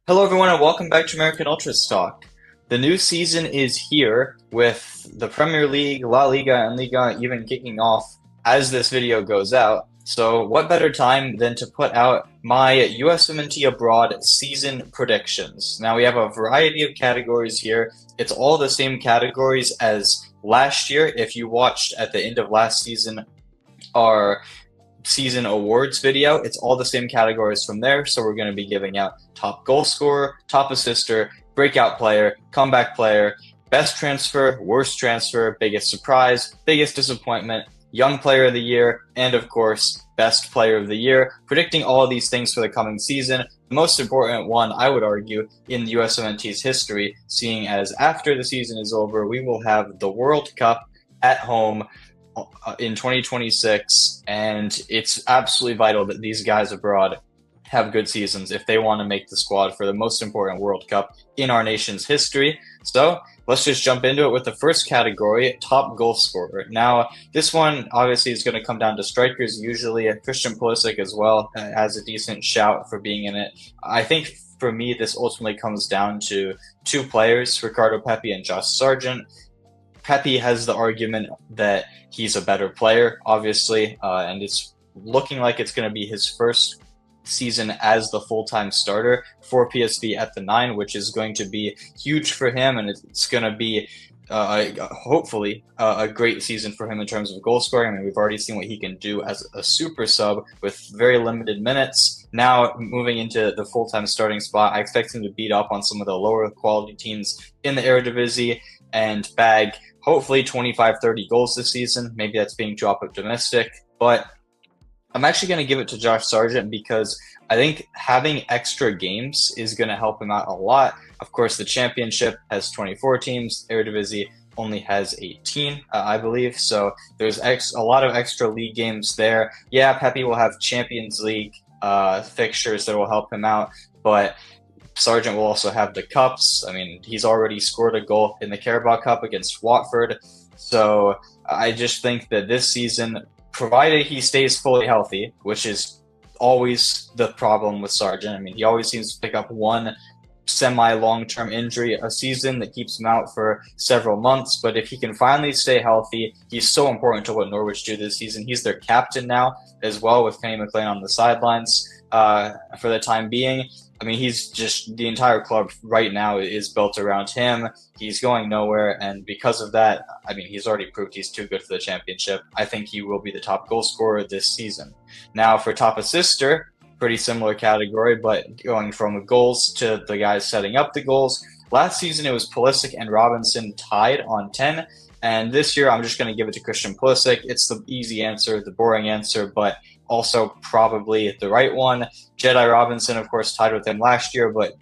Hello, everyone, and welcome back to American Ultras Talk. The new season is here with the Premier League, La Liga, and Liga even kicking off as this video goes out. So, what better time than to put out my USMNT Abroad season predictions? Now, we have a variety of categories here. It's all the same categories as last year. If you watched at the end of last season, our season awards video. It's all the same categories from there. So we're going to be giving out top goal scorer, top assister, breakout player, comeback player, best transfer, worst transfer, biggest surprise, biggest disappointment, young player of the year, and of course, best player of the year. Predicting all of these things for the coming season. The most important one, I would argue, in the USMNT's history, seeing as after the season is over, we will have the World Cup at home in 2026, and it's absolutely vital that these guys abroad have good seasons if they want to make the squad for the most important World Cup in our nation's history. So let's just jump into it with the first category, top goal scorer. Now, this one obviously is going to come down to strikers. Usually Christian Pulisic as well has a decent shout for being in it. I think for me, this ultimately comes down to two players, Ricardo Pepi and Josh Sargent. Pepi has the argument that he's a better player, obviously, and it's looking like it's going to be his first season as the full-time starter for PSV at the 9, which is going to be huge for him, and it's going to be hopefully a great season for him in terms of goal scoring. I mean, we've already seen what he can do as a super sub with very limited minutes. Now, moving into the full-time starting spot, I expect him to beat up on some of the lower quality teams in the Eredivisie and bag hopefully 25-30 goals this season. Maybe that's being too optimistic, but I'm actually going to give it to Josh Sargent because I think having extra games is going to help him out a lot. Of course, the championship has 24 teams. Eredivisie only has 18, I believe. So there's a lot of extra league games there. Yeah, Pepi will have Champions League fixtures that will help him out, but Sargent will also have the cups. I mean, he's already scored a goal in the Carabao Cup against Watford. So I just think that this season, provided he stays fully healthy, which is always the problem with Sargent. I mean, he always seems to pick up one semi-long-term injury a season that keeps him out for several months. But if he can finally stay healthy, he's so important to what Norwich do this season. He's their captain now as well, with Kenny McLean on the sidelines for the time being. I mean, he's just, the entire club right now is built around him. He's going nowhere, and because of that, I mean, he's already proved he's too good for the championship. I think he will be the top goal scorer this season. Now, for top assister, pretty similar category, but going from goals to the guys setting up the goals. Last season, it was Pulisic and Robinson tied on 10, and this year, I'm just going to give it to Christian Pulisic. It's the easy answer, the boring answer, but also probably the right one. Jedi Robinson, of course, tied with him last year, but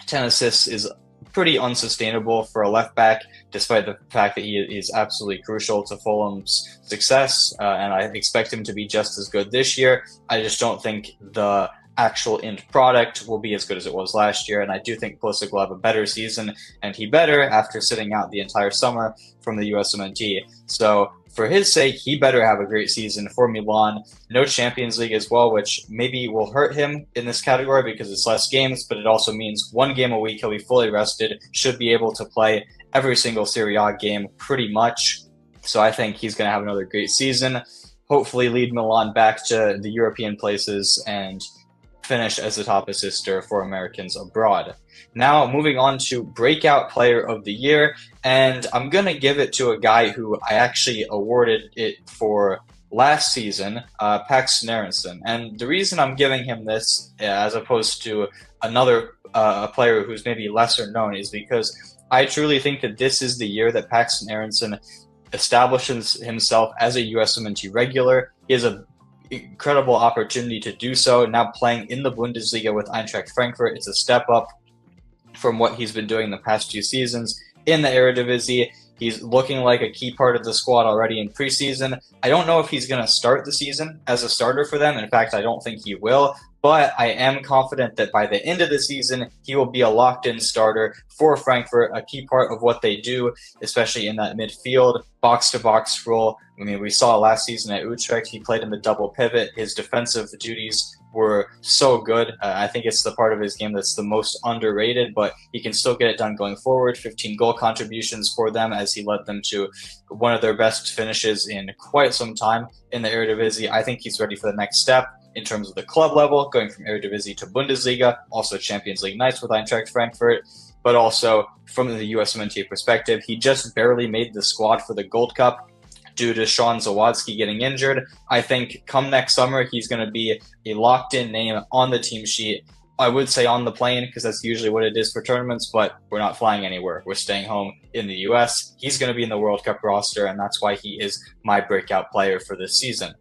10 assists is pretty unsustainable for a left back, despite the fact that he is absolutely crucial to Fulham's success, and I expect him to be just as good this year. I just don't think the actual end product will be as good as it was last year, and I do think Pulisic will have a better season, and he better after sitting out the entire summer from the USMNT. So for his sake, he better have a great season for Milan. No Champions League as well, which maybe will hurt him in this category because it's less games, but it also means one game a week. He'll be fully rested, should be able to play every single Serie A game pretty much. So I think he's going to have another great season, hopefully lead Milan back to the European places and finish as the top assister for Americans abroad. Now, moving on to Breakout Player of the Year, and I'm going to give it to a guy who I actually awarded it for last season, Paxton Aaronson. And the reason I'm giving him this, as opposed to another player who's maybe lesser known, is because I truly think that this is the year that Paxton Aaronson establishes himself as a USMNT regular. He has a incredible opportunity to do so. Now playing in the Bundesliga with Eintracht Frankfurt, it's a step up from what he's been doing the past 2 seasons in the Eredivisie. He's looking like a key part of the squad already in preseason. I don't know if he's going to start the season as a starter for them. In fact, I don't think he will. But I am confident that by the end of the season, he will be a locked-in starter for Frankfurt, a key part of what they do, especially in that midfield, box-to-box role. I mean, we saw last season at Utrecht, he played in the double pivot. His defensive duties were so good. I think it's the part of his game that's the most underrated, but he can still get it done going forward. 15 goal contributions for them as he led them to one of their best finishes in quite some time in the Eredivisie. I think he's ready for the next step in terms of the club level, going from Eredivisie to Bundesliga, also Champions League nights with Eintracht Frankfurt, but also from the USMNT perspective, he just barely made the squad for the Gold Cup due to Sean Zawadzki getting injured. I think come next summer, he's going to be a locked-in name on the team sheet. I would say on the plane because that's usually what it is for tournaments, but we're not flying anywhere. We're staying home in the US. He's going to be in the World Cup roster, and that's why he is my breakout player for this season.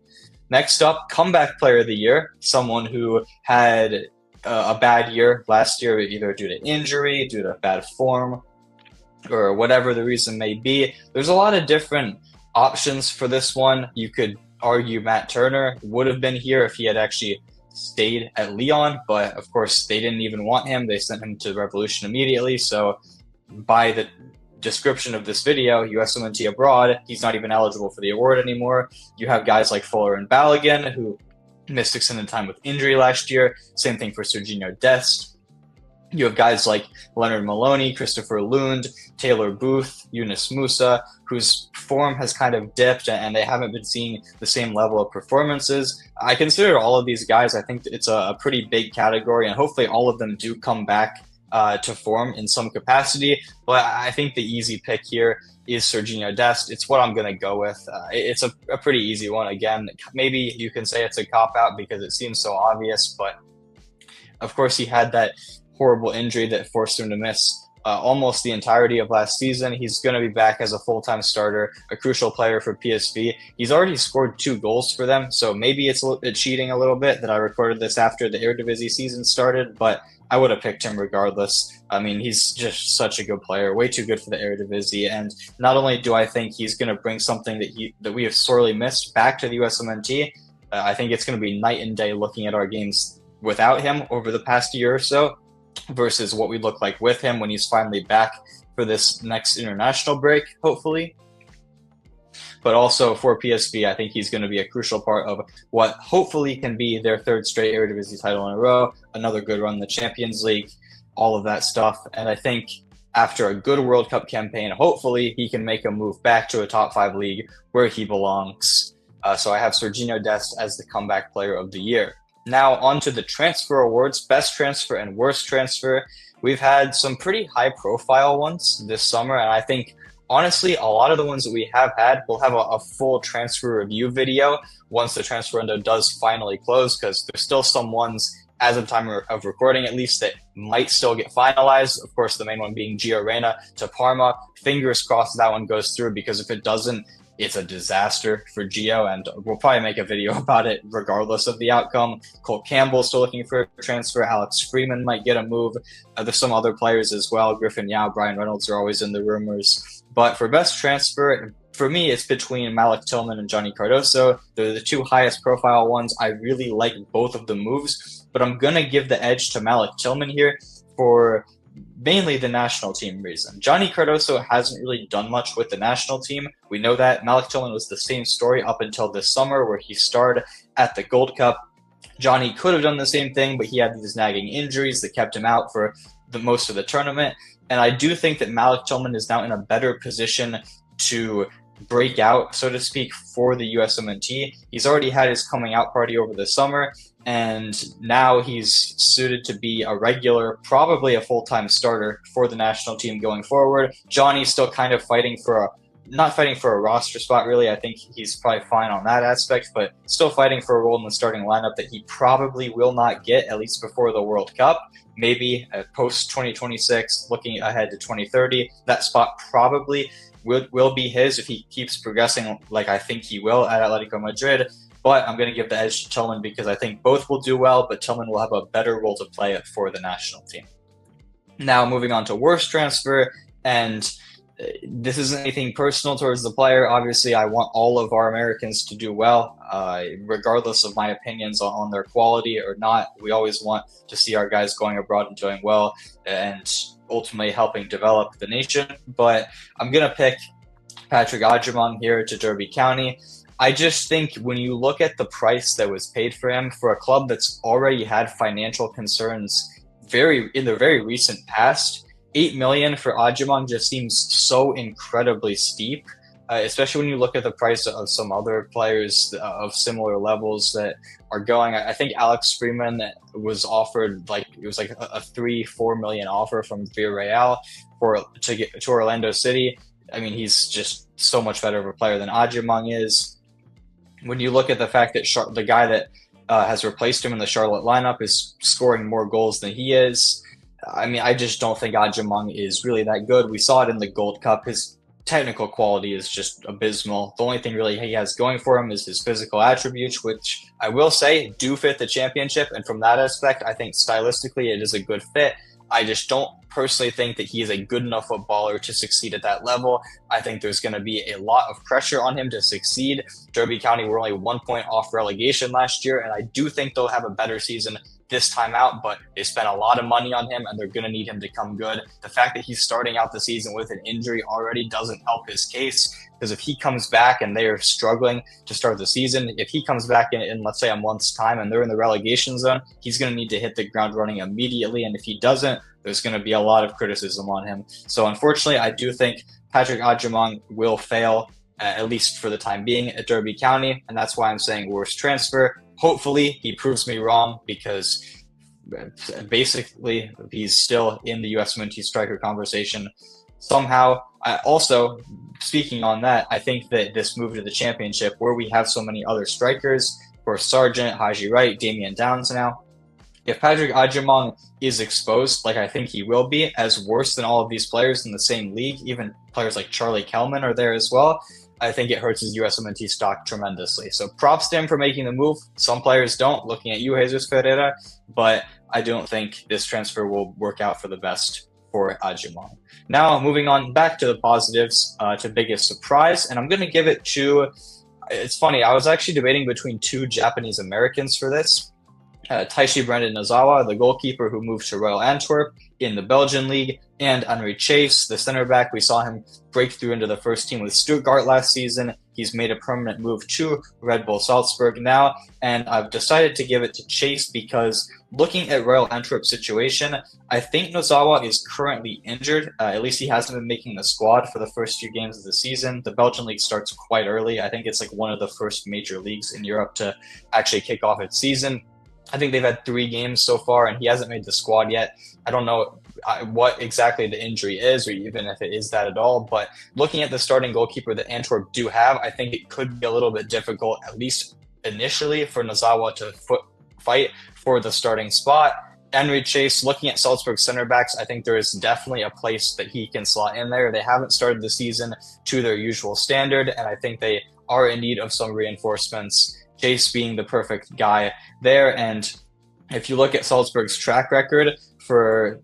Next up, comeback player of the year, someone who had a bad year last year, either due to injury, due to bad form, or whatever the reason may be. There's a lot of different options for this one. You could argue Matt Turner would have been here if he had actually stayed at Lyon, but of course they didn't even want him. They sent him to Revolution immediately. So by the description of this video, USMNT abroad, he's not even eligible for the award anymore. You have guys like Fuller and Balogun who missed extended time with injury last year. Same thing for Serginho Dest. You have guys like Leonard Maloney, Christopher Lund, Taylor Booth, Yunus Musa, whose form has kind of dipped and they haven't been seeing the same level of performances. I consider all of these guys, I think it's a pretty big category, and hopefully all of them do come back to form in some capacity. But I think the easy pick here is Serginho Dest. It's what I'm going to go with. It's a pretty easy one. Again, maybe you can say it's a cop-out because it seems so obvious, but of course he had that horrible injury that forced him to miss almost the entirety of last season. He's going to be back as a full-time starter, a crucial player for PSV. He's already scored 2 goals for them, so maybe it's cheating a little bit that I recorded this after the Eredivisie season started, but I would have picked him regardless. I mean, he's just such a good player, way too good for the Eredivisie, and not only do I think he's going to bring something that we have sorely missed back to the USMNT, I think it's going to be night and day looking at our games without him over the past year or so versus what we look like with him when he's finally back for this next international break, hopefully. But also for PSV, I think he's going to be a crucial part of what hopefully can be their 3rd straight Eredivisie title in a row, another good run in the Champions League, all of that stuff. And I think after a good World Cup campaign, hopefully he can make a move back to a top 5 league where he belongs. So I have Serginho Dest as the comeback player of the year. Now on to the transfer awards, best transfer and worst transfer. We've had some pretty high profile ones this summer, and I think honestly a lot of the ones that we have had, we'll have a full transfer review video once the transfer window does finally close, because there's still some ones as of time of recording at least that might still get finalized. Of course, the main one being Gio Reyna to Parma. Fingers crossed that one goes through, because if it doesn't, it's a disaster for Gio, and we'll probably make a video about it regardless of the outcome. Cole Campbell still looking for a transfer. Alex Freeman might get a move. There's some other players as well. Griffin Yao, Brian Reynolds are always in the rumors. But for best transfer, for me, it's between Malik Tillman and Johnny Cardoso. They're the 2 highest profile ones. I really like both of the moves, but I'm going to give the edge to Malik Tillman here for mainly the national team reason. Johnny Cardoso hasn't really done much with the national team. We know that. Malik Tillman was the same story up until this summer where he starred at the Gold Cup. Johnny could have done the same thing, but he had these nagging injuries that kept him out for the most of the tournament. And I do think that Malik Tillman is now in a better position to break out, so to speak, for the USMNT. He's already had his coming out party over the summer, and now he's suited to be a regular, probably a full-time starter for the national team going forward. Johnny's still kind of not fighting for a roster spot, really. I think he's probably fine on that aspect, but still fighting for a role in the starting lineup that he probably will not get, at least before the World Cup. Maybe post-2026, looking ahead to 2030, that spot probably will be his if he keeps progressing like I think he will at Atletico Madrid. But I'm going to give the edge to Tillman because I think both will do well, but Tillman will have a better role to play for the national team. Now, moving on to worst transfer, and this isn't anything personal towards the player. Obviously, I want all of our Americans to do well, regardless of my opinions on their quality or not. We always want to see our guys going abroad and doing well and ultimately helping develop the nation. But I'm going to pick Patrick Agyemang here to Derby County. I just think when you look at the price that was paid for him for a club that's already had financial concerns in the very recent past, 8 million for Ajimong just seems so incredibly steep. Especially when you look at the price of some other players of similar levels that are going. I think Alex Freeman was offered like it was like a 3-4 million offer from Villarreal to get to Orlando City. I mean, he's just so much better of a player than Ajimong is. When you look at the fact that the guy that has replaced him in the Charlotte lineup is scoring more goals than he is, I mean, I just don't think Ajimong is really that good. We saw it in the Gold Cup. His technical quality is just abysmal. The only thing really he has going for him is his physical attributes, which I will say do fit the championship. And from that aspect, I think stylistically it is a good fit. I just don't personally think that he is a good enough footballer to succeed at that level. I think there's going to be a lot of pressure on him to succeed. Derby County were only 1 point off relegation last year, and I do think they'll have a better season this time out, but they spent a lot of money on him and they're going to need him to come good. The fact that he's starting out the season with an injury already doesn't help his case, because if he comes back and they're struggling to start the season, if he comes back in let's say a month's time and they're in the relegation zone, he's going to need to hit the ground running immediately. And if he doesn't, there's going to be a lot of criticism on him. So unfortunately, I do think Patrick Ajimong will fail, at least for the time being, at Derby County. And that's why I'm saying worst transfer. Hopefully he proves me wrong, because basically he's still in the USMNT striker conversation somehow. Also, speaking on that, I think that this move to the championship, where we have so many other strikers, for Sargent, Haji Wright, Damian Downs now, if Patrick Ajimong is exposed, like I think he will be, as worse than all of these players in the same league, even players like Charlie Kelman are there as well, I think it hurts his USMNT stock tremendously. So props to him for making the move. Some players don't, looking at you, Jesus Ferreira, but I don't think this transfer will work out for the best for Ajimong. Now, moving on back to the positives, to biggest surprise, and I'm going to give it to, it's funny, I was actually debating between two Japanese Americans for this. Taishi Brendan Nozawa, the goalkeeper who moved to Royal Antwerp in the Belgian league, and Henry Chase, the center back. We saw him break through into the first team with Stuttgart last season. He's made a permanent move to Red Bull Salzburg now, and I've decided to give it to Chase because looking at Royal Antwerp's situation, I think Nozawa is currently injured. At least he hasn't been making the squad for the first few games of the season. The Belgian league starts quite early. I think it's like one of the first major leagues in Europe to actually kick off its season. I think they've had 3 games so far, and he hasn't made the squad yet. I don't know what exactly the injury is, or even if it is that at all. But looking at the starting goalkeeper that Antwerp do have, I think it could be a little bit difficult, at least initially, for Nozawa to fight for the starting spot. Henry Chase, looking at Salzburg center backs, I think there is definitely a place that he can slot in there. They haven't started the season to their usual standard, and I think they are in need of some reinforcements. Chase being the perfect guy there. And if you look at Salzburg's track record for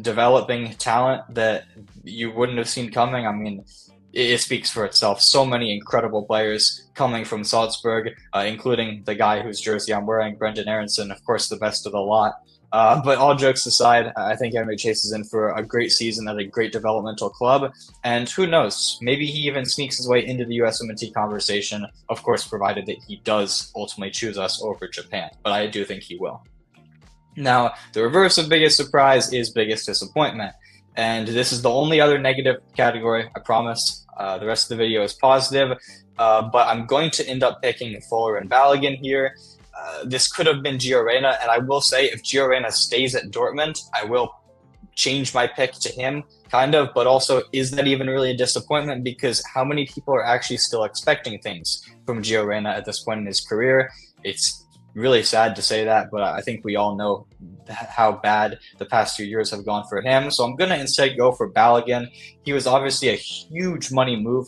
developing talent that you wouldn't have seen coming, I mean, it speaks for itself. So many incredible players coming from Salzburg, including the guy whose jersey I'm wearing, Brendan Aronson, of course, the best of the lot. But all jokes aside, I think Henry Chase is in for a great season at a great developmental club. And who knows, maybe he even sneaks his way into the USMNT conversation, of course, provided that he does ultimately choose us over Japan. But I do think he will. Now, the reverse of biggest surprise is biggest disappointment. And this is the only other negative category, I promise. The rest of the video is positive. But I'm going to end up picking Fuller and Balogun here. This could have been Gio Reyna, and I will say if Gio Reyna stays at Dortmund, I will change my pick to him, kind of, but also, is that even really a disappointment? Because how many people are actually still expecting things from Gio Reyna at this point in his career? It's really sad to say that, but I think we all know how bad the past 2 years have gone for him. So I'm going to instead go for Balogun. He was obviously a huge money move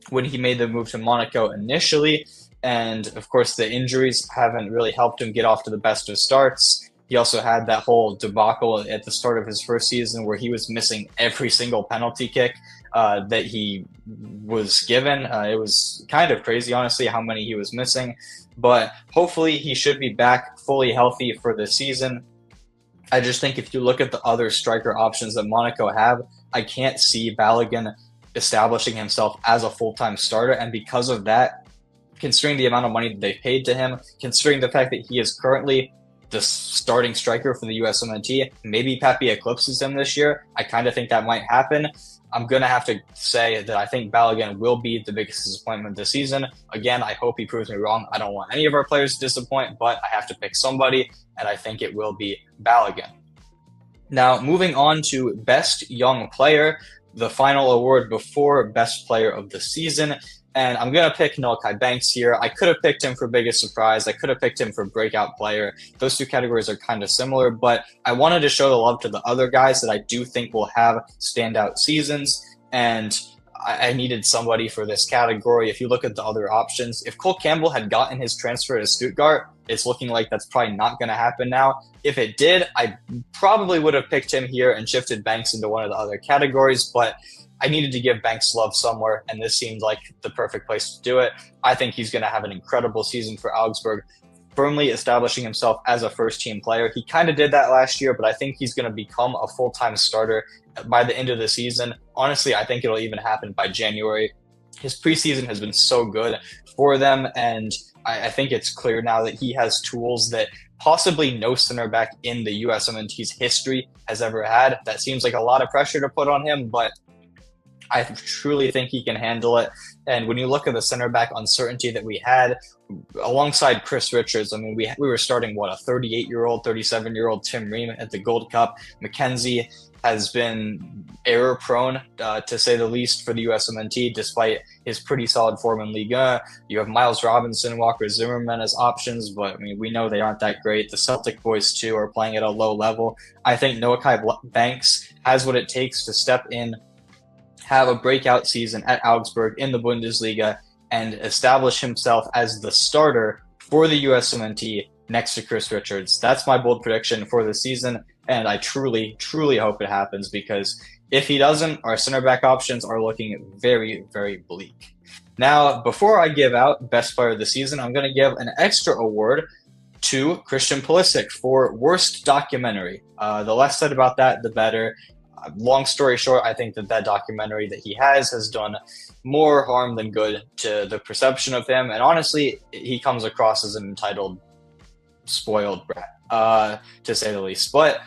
when he made the move to Monaco initially. And of course, the injuries haven't really helped him get off to the best of starts. He also had that whole debacle at the start of his first season where he was missing every single penalty kick that he was given. It was kind of crazy, honestly, how many he was missing. But hopefully he should be back fully healthy for the season. I just think if you look at the other striker options that Monaco have, I can't see Balogun establishing himself as a full-time starter. And because of that, considering the amount of money that they've paid to him, considering the fact that he is currently the starting striker for the USMNT. Maybe Papi eclipses him this year. I kind of think that might happen. I'm going to have to say that I think Balogun will be the biggest disappointment this season. Again, I hope he proves me wrong. I don't want any of our players to disappoint, but I have to pick somebody, and I think it will be Balogun. Now, moving on to Best Young Player, the final award before Best Player of the Season. And I'm going to pick Malachi Banks here. I could have picked him for biggest surprise. I could have picked him for breakout player. Those two categories are kind of similar, but I wanted to show the love to the other guys that I do think will have standout seasons. And I needed somebody for this category. If you look at the other options, if Cole Campbell had gotten his transfer to Stuttgart, it's looking like that's probably not going to happen now. If it did, I probably would have picked him here and shifted Banks into one of the other categories, but I needed to give Banks love somewhere, and this seemed like the perfect place to do it. I think he's going to have an incredible season for Augsburg, firmly establishing himself as a first-team player. He kind of did that last year, but I think he's going to become a full-time starter by the end of the season. Honestly, I think it'll even happen by January. His preseason has been so good for them, and I think it's clear now that he has tools that possibly no center back in the USMNT's history has ever had. That seems like a lot of pressure to put on him, but I truly think he can handle it. And when you look at the center back uncertainty that we had alongside Chris Richards, I mean, we were starting, what, a 38-year-old, 37-year-old Tim Ream at the Gold Cup. McKenzie has been error-prone, to say the least, for the USMNT, despite his pretty solid form in Ligue 1. You have Miles Robinson, Walker Zimmerman as options, but I mean, we know they aren't that great. The Celtic boys, too, are playing at a low level. I think Malachi Banks has what it takes to step in, have a breakout season at Augsburg in the Bundesliga, and establish himself as the starter for the USMNT next to Chris Richards. That's my bold prediction for the season, and I truly, truly hope it happens, because if he doesn't, our center back options are looking very, very bleak. Now, before I give out Best Player of the Season, I'm going to give an extra award to Christian Pulisic for Worst Documentary. The less said about that, the better. Long story short, I think that documentary that he has done more harm than good to the perception of him. And honestly, he comes across as an entitled, spoiled brat, to say the least. But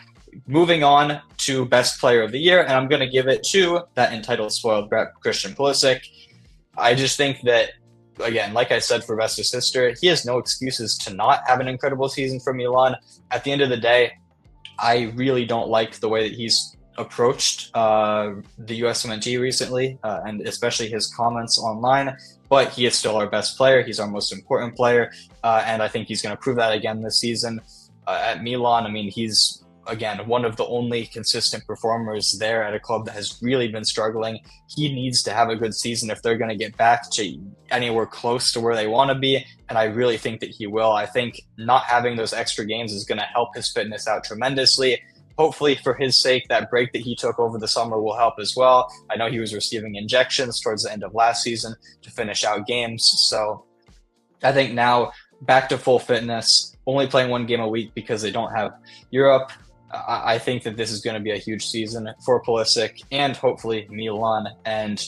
moving on to Best Player of the Year, and I'm going to give it to that entitled, spoiled brat, Christian Pulisic. I just think that, again, like I said for Best Assister, he has no excuses to not have an incredible season for Milan. At the end of the day, I really don't like the way that he's approached the USMNT recently, and especially his comments online, but he is still our best player. He's our most important player, and I think he's going to prove that again this season at Milan. I mean, he's, again, one of the only consistent performers there at a club that has really been struggling. He needs to have a good season if they're going to get back to anywhere close to where they want to be, and I really think that he will. I think not having those extra games is going to help his fitness out tremendously. Hopefully, for his sake, that break that he took over the summer will help as well. I know he was receiving injections towards the end of last season to finish out games. So I think now back to full fitness, only playing one game a week because they don't have Europe. I think that this is going to be a huge season for Pulisic and hopefully Milan. And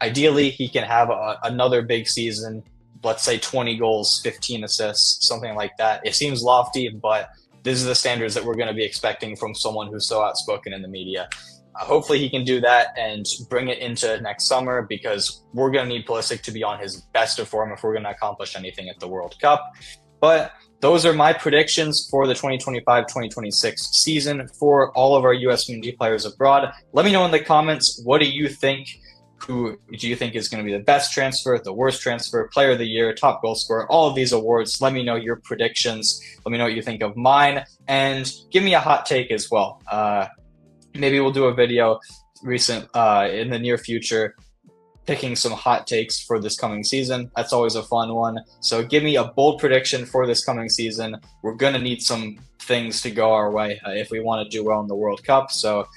ideally, he can have another big season, let's say 20 goals, 15 assists, something like that. It seems lofty, but these are the standards that we're going to be expecting from someone who's so outspoken in the media. Hopefully he can do that and bring it into next summer, because we're going to need Pulisic to be on his best of form if we're going to accomplish anything at the World Cup. But those are my predictions for the 2025-2026 season for all of our USMNT players abroad. Let me know in the comments, what do you think? Who do you think is going to be the best transfer, the worst transfer, player of the year, top goal scorer, all of these awards? Let me know your predictions. Let me know what you think of mine, and give me a hot take as well. Maybe we'll do a video in the near future picking some hot takes for this coming season. That's always a fun one. So give me a bold prediction for this coming season. We're going to need some things to go our way if we want to do well in the World Cup. So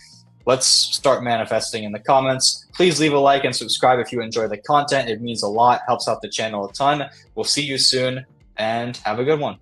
let's start manifesting in the comments. Please leave a like and subscribe if you enjoy the content. It means a lot, helps out the channel a ton. We'll see you soon, and have a good one.